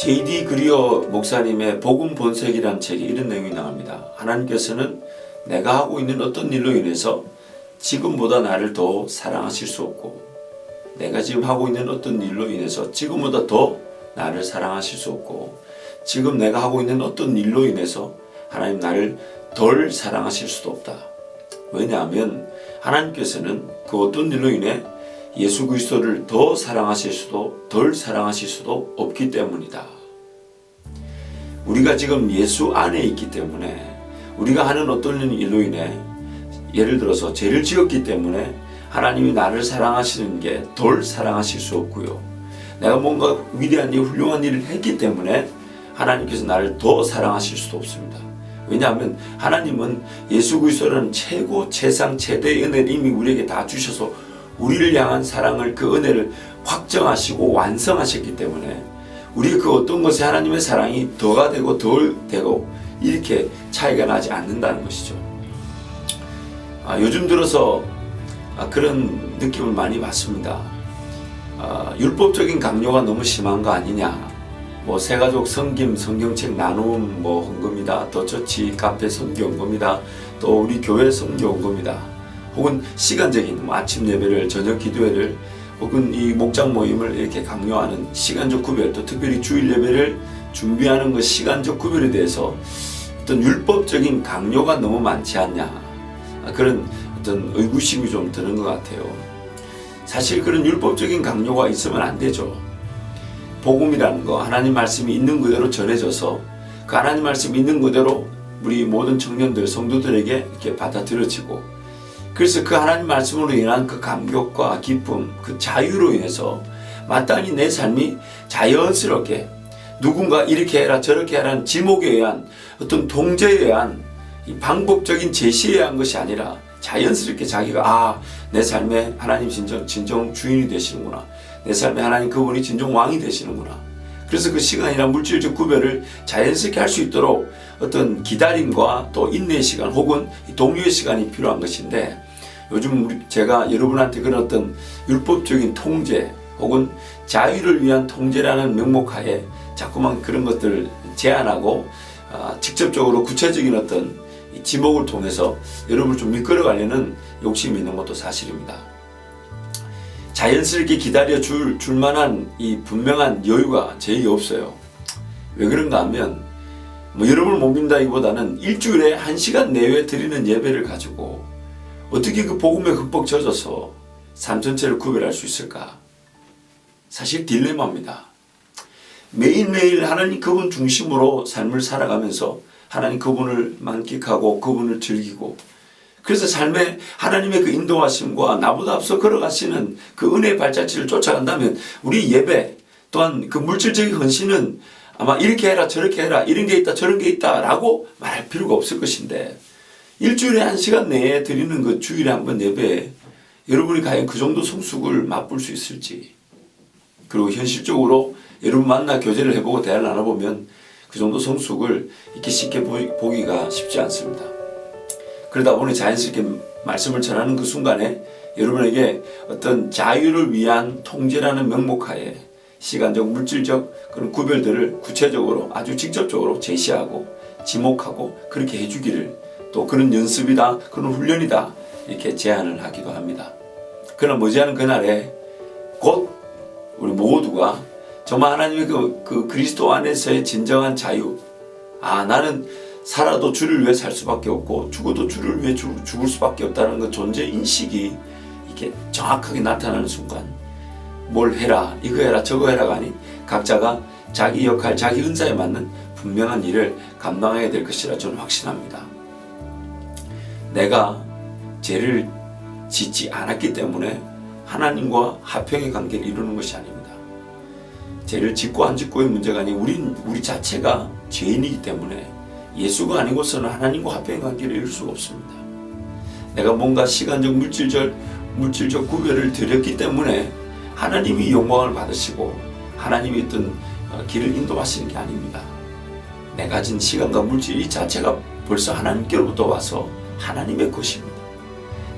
J.D. 그리어 목사님의 복음 본색이라는 책에 이런 내용이 나옵니다. 하나님께서는 내가 하고 있는 어떤 일로 인해서 지금보다 나를 더 사랑하실 수 없고, 내가 지금 하고 있는 어떤 일로 인해서 지금보다 더 나를 사랑하실 수 없고, 지금 내가 하고 있는 어떤 일로 인해서 하나님 나를 덜 사랑하실 수도 없다. 왜냐하면 하나님께서는 그 어떤 일로 인해 예수 그리스도를 더 사랑하실 수도 덜 사랑하실 수도 없기 때문이다. 우리가 지금 예수 안에 있기 때문에, 우리가 하는 어떤 일로 인해, 예를 들어서 죄를 지었기 때문에 하나님이 나를 사랑하시는 게 덜 사랑하실 수 없고요. 내가 뭔가 위대한 일, 훌륭한 일을 했기 때문에 하나님께서 나를 더 사랑하실 수도 없습니다. 왜냐하면 하나님은 예수 그리스도라는 최고 최상 최대의 은혜를 이미 우리에게 다 주셔서 우리를 향한 사랑을, 그 은혜를 확정하시고 완성하셨기 때문에 우리의 그 어떤 것에 하나님의 사랑이 더가 되고 덜 되고 이렇게 차이가 나지 않는다는 것이죠. 요즘 들어서 그런 느낌을 많이 받습니다. 율법적인 강요가 너무 심한 거 아니냐, 새가족 섬김, 성경책 나눔 헌금이다, 또 처치 카페 섬기 헌금이다, 또 우리 교회 섬기 헌금이다, 혹은 시간적인 아침 예배를, 저녁 기도회를, 혹은 이 목장 모임을 이렇게 강요하는 시간적 구별, 또 특별히 주일 예배를 준비하는 그 시간적 구별에 대해서 어떤 율법적인 강요가 너무 많지 않냐, 그런 어떤 의구심이 좀 드는 것 같아요. 사실 그런 율법적인 강요가 있으면 안 되죠. 복음이라는 거, 하나님 말씀이 있는 그대로 전해져서 그 하나님 말씀이 있는 그대로 우리 모든 청년들, 성도들에게 이렇게 받아들여지고, 그래서 그 하나님 말씀으로 인한 그 감격과 기쁨, 그 자유로 인해서 마땅히 내 삶이 자연스럽게 누군가 이렇게 해라 저렇게 하라는 지목에 의한 어떤 통제에 의한 이 방법적인 제시에 의한 것이 아니라 자연스럽게 자기가 내 삶에 하나님 진정 주인이 되시는구나, 내 삶에 하나님 그분이 진정 왕이 되시는구나. 그래서 그 시간이나 물질적 구별을 자연스럽게 할 수 있도록 어떤 기다림과 또 인내의 시간, 혹은 동요의 시간이 필요한 것인데, 요즘 제가 여러분한테 그런 어떤 율법적인 통제 혹은 자유를 위한 통제라는 명목하에 자꾸만 그런 것들을 제안하고 직접적으로 구체적인 어떤 지목을 통해서 여러분을 좀 이끌어가려는 욕심이 있는 것도 사실입니다. 자연스럽게 기다려 줄 만한 이 분명한 여유가 제게 없어요. 왜 그런가 하면 여러분을 못 믿는다기보다는 일주일에 1시간 내외 드리는 예배를 가지고 어떻게 그 복음에 흠뻑 젖어서 삶 전체를 구별할 수 있을까? 사실 딜레마입니다. 매일매일 하나님 그분 중심으로 삶을 살아가면서 하나님 그분을 만끽하고 그분을 즐기고, 그래서 삶에 하나님의 그 인도하심과 나보다 앞서 걸어가시는 그 은혜의 발자취를 쫓아간다면 우리 예배 또한 그 물질적인 헌신은 아마 이렇게 해라 저렇게 해라, 이런 게 있다 저런 게 있다 라고 말할 필요가 없을 것인데, 일주일에 1시간 내에 드리는 그 주일에 한 번 예배에 여러분이 과연 그 정도 성숙을 맛볼 수 있을지, 그리고 현실적으로 여러분 만나 교제를 해보고 대화를 나눠보면 그 정도 성숙을 이렇게 쉽게 보기가 쉽지 않습니다. 그러다 보니 자연스럽게 말씀을 전하는 그 순간에 여러분에게 어떤 자유를 위한 통제라는 명목하에 시간적, 물질적 그런 구별들을 구체적으로 아주 직접적으로 제시하고 지목하고 그렇게 해주기를, 또 그런 연습이다, 그런 훈련이다 이렇게 제안을 하기도 합니다. 그러나 머지않은 그날에 곧 우리 모두가 정말 하나님의 그 그리스도 안에서의 진정한 자유, 나는 살아도 주를 위해 살 수밖에 없고 죽어도 주를 위해 죽을 수밖에 없다는 그 존재 인식이 이렇게 정확하게 나타나는 순간, 뭘 해라 이거 해라 저거 해라가 아닌 각자가 자기 역할, 자기 은사에 맞는 분명한 일을 감당해야 될 것이라 저는 확신합니다. 내가 죄를 짓지 않았기 때문에 하나님과 화평의 관계를 이루는 것이 아닙니다. 죄를 짓고 안 짓고의 문제가 아닌 우리 자체가 죄인이기 때문에 예수가 아니고서는 하나님과 화평의 관계를 이룰 수가 없습니다. 내가 뭔가 시간적, 물질적 구별을 드렸기 때문에 하나님이 영광을 받으시고 하나님이 어떤 길을 인도하시는 게 아닙니다. 내가 가진 시간과 물질 이 자체가 벌써 하나님께로부터 와서 하나님의 것입니다.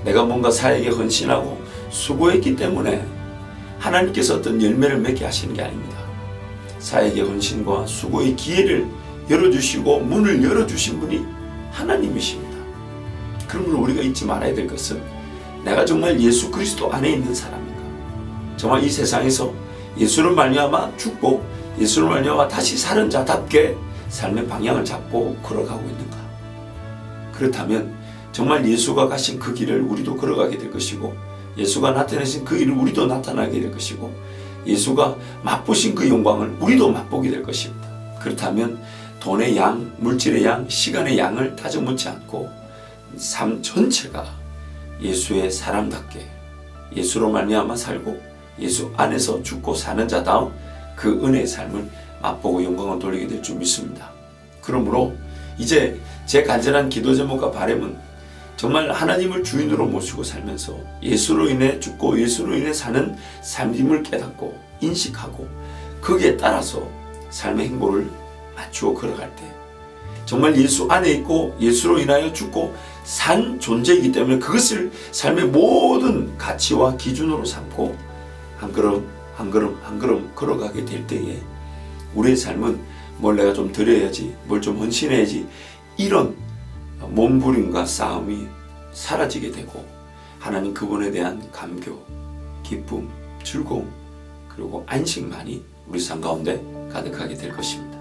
내가 뭔가 사역에 헌신하고 수고했기 때문에 하나님께서 어떤 열매를 맺게 하시는 게 아닙니다. 사역의 헌신과 수고의 기회를 열어주시고 문을 열어주신 분이 하나님이십니다. 그러므로 우리가 잊지 말아야 될 것은 내가 정말 예수 그리스도 안에 있는 사람인가? 정말 이 세상에서 예수를 말미암아 죽고 예수를 말미암아 다시 사는 자답게 삶의 방향을 잡고 걸어가고 있는가? 그렇다면 정말 예수가 가신 그 길을 우리도 걸어가게 될 것이고 예수가 나타내신 그 일을 우리도 나타나게 될 것이고 예수가 맛보신 그 영광을 우리도 맛보게 될 것입니다. 그렇다면 돈의 양, 물질의 양, 시간의 양을 다져묻지 않고 삶 전체가 예수의 사람답게 예수로 말미암아 살고 예수 안에서 죽고 사는 자다운 그 은혜의 삶을 맛보고 영광을 돌리게 될 줄 믿습니다. 그러므로 이제 제 간절한 기도 제목과 바람은 정말 하나님을 주인으로 모시고 살면서 예수로 인해 죽고 예수로 인해 사는 삶임을 깨닫고 인식하고 거기에 따라서 삶의 행보를 맞추어 걸어갈 때 정말 예수 안에 있고 예수로 인하여 죽고 산 존재이기 때문에 그것을 삶의 모든 가치와 기준으로 삼고 한 걸음 한 걸음 한 걸음 걸어가게 될 때에 우리의 삶은 뭘 내가 좀 드려야지, 뭘 좀 헌신해야지, 이런 몸부림과 싸움이 사라지게 되고 하나님 그분에 대한 감교, 기쁨, 즐거움 그리고 안식만이 우리 삶 가운데 가득하게 될 것입니다.